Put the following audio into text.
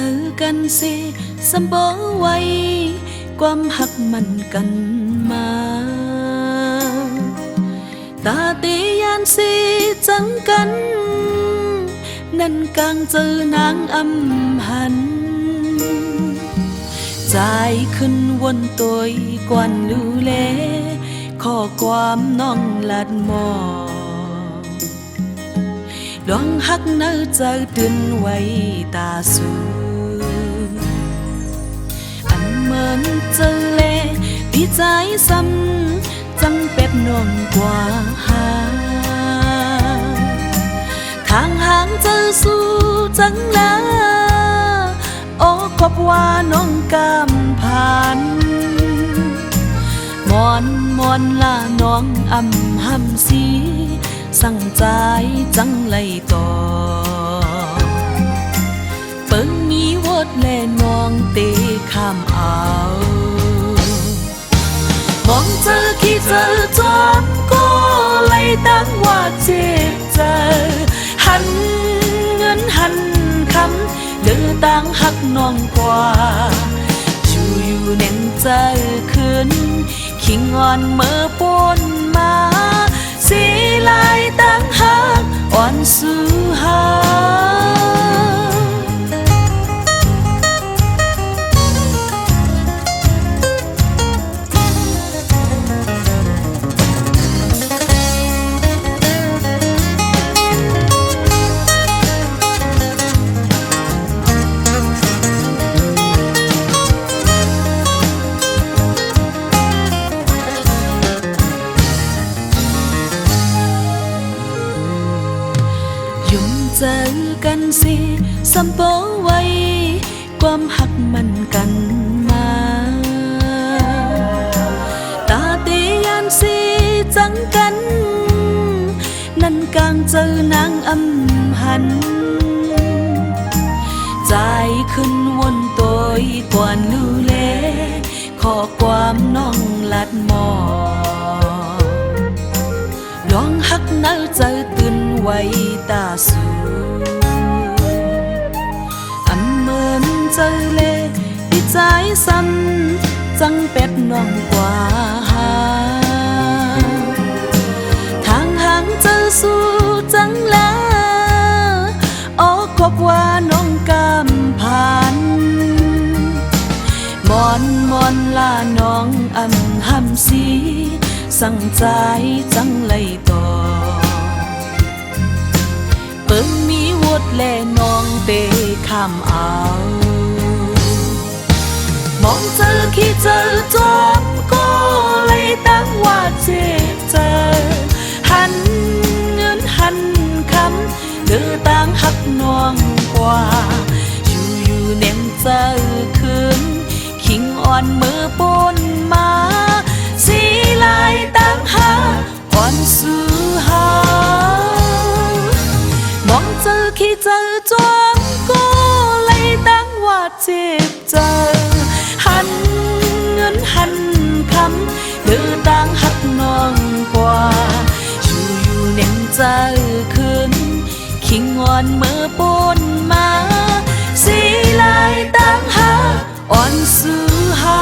อกันสิสมบ่ไว้ความหักมันกันมาตาตียานสิจังกันนั่นกลางเจอนางอำหันใจขึ้นวนตัวกวนลูเลข้อความน้องลัดมอดวงหักเนื้อใจตื่นไว้ตาสูอันเหมือนเจอเลพี่ใจซ้ำจังเป็ดน้องกว่าหาทางห่างเจอสู้จังละโอ้ขอบว่าน้องกำผ่านมอนละน้องอำหำสีสั่งใจจังไลต่อเปิ้งมีวดแลน้องเตะข้ามเอามองเจอขี้เจอจอมก็ไล่ตั้งว่าเจ็บใจหันเงินหันคำเหลือตั้งหักน้องกว่าอยู่เน้นใจขึ้นขิงอ่อนเมื่อปนมาสีลายตั้งหักอ่อนสู้หาเจอกันสิสัมโปไว้ความหักมันกันมาตาตียานสิจังกันนั่นกลางเจอนางอำหันใจขึ้นวนตัวกวนลูเลข้อความน้องลัดมอลองหักเนื้อใจตื่นไว้ตาสูอันเหมือนเจอเลที่ใจซ้ำจังเป็ดน้องกว่าหาทางห่างเจอสู้จังละโอ้ขอบว่าน้องกำผ่านมอนละน้องอำหำสีสั่งใจจังไลต่อเปิ้งมีวดแลน้องเตะข้ามเอามองเจอขี้เจอจอมก็เลยตั้งว่าเจ็บเจอหันเงินหันคำเดือตั้งหักน้องกว่าอยู่เน้นเจอคืนขิงอ่อนมือปนมาสีลายตั้งหาอ่อนสู้หามองเจอขี้เจอจอมก็เลยตั้งว่าเจ็บเจอหันเงินหันคำหรือตั้งหักน้องกว่าอยู่เน้นเจอคืนขิงอ่อนเมื่อปนมาสีลายตั้งหาอ่อนสู้หา